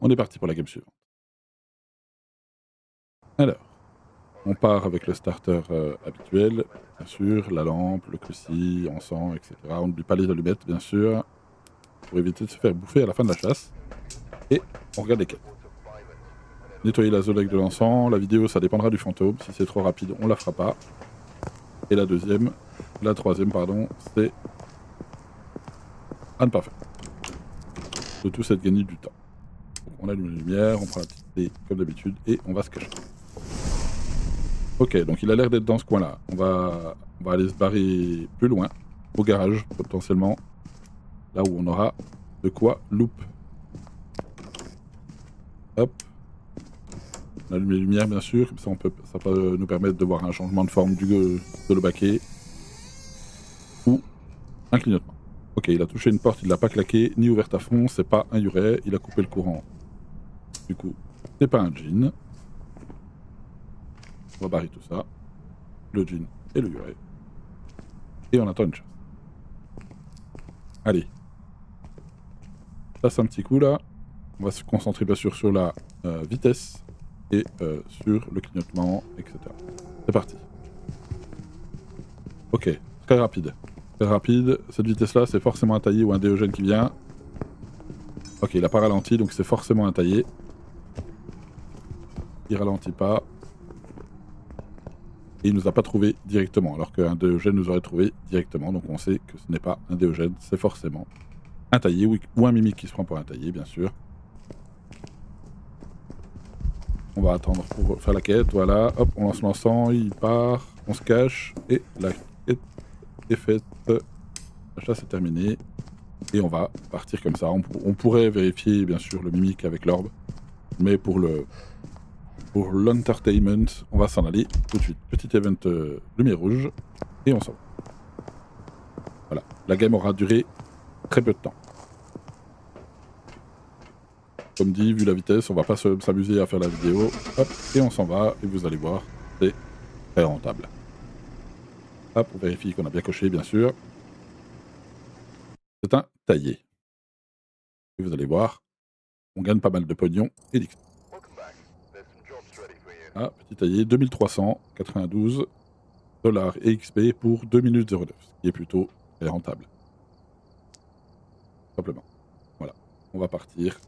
On est parti pour la game suivante. Alors, on part avec le starter habituel, bien sûr, la lampe, le cruci, encens, etc. On n'oublie pas les allumettes, bien sûr, pour éviter de se faire bouffer à la fin de la chasse. Et on regarde les quêtes. Nettoyer la zone avec de l'encens, la vidéo ça dépendra du fantôme, si c'est trop rapide on la fera pas. Et la troisième pardon, c'est à ne pas faire. Le tout c'est de gagner du temps. Donc, on allume la lumière, on prend la petite clé comme d'habitude et on va se cacher. Ok, donc il a l'air d'être dans ce coin-là. On va aller se barrer plus loin, au garage potentiellement, là où on aura de quoi loop. Hop. On allume les lumières bien sûr, comme ça ça peut nous permettre de voir un changement de forme de le baquet. Ou un clignotement. Ok, il a touché une porte, il l'a pas claqué, ni ouverte à fond, c'est pas un Yuret, il a coupé le courant. Du coup, c'est pas un djinn. On va barrer tout ça. Le djinn et le Yuret. Et on attend une chasse. Allez. Passe un petit coup là. On va se concentrer bien sûr sur la vitesse et sur le clignotement, etc. C'est parti. Ok, très rapide. Très rapide. Cette vitesse-là, c'est forcément un taillé ou un déogène qui vient. Ok, il a pas ralenti, donc c'est forcément un taillé. Il ralentit pas. Et il nous a pas trouvé directement, alors qu'un déogène nous aurait trouvé directement. Donc on sait que ce n'est pas un déogène, c'est forcément un taillé ou un mimique qui se prend pour un taillé, bien sûr. On va attendre pour faire la quête, voilà. Hop, on lance l'encens, il part, on se cache, et la quête est faite. La chasse est terminée. Et on va partir comme ça. On pourrait vérifier, bien sûr, le mimique avec l'orbe. Mais pour l'entertainment, on va s'en aller tout de suite. Petit event lumière rouge, et on s'en va. Voilà, la game aura duré très peu de temps. Comme dit, vu la vitesse, on va pas s'amuser à faire la vidéo. Hop, et on s'en va, et vous allez voir, c'est très rentable. Hop, on vérifie qu'on a bien coché, bien sûr. C'est un taillé. Et vous allez voir, on gagne pas mal de pognon et d'XP. Ah, petit taillé, 2392 $ et XP pour 2 minutes 09, ce qui est plutôt très rentable. Simplement. Voilà, on va partir.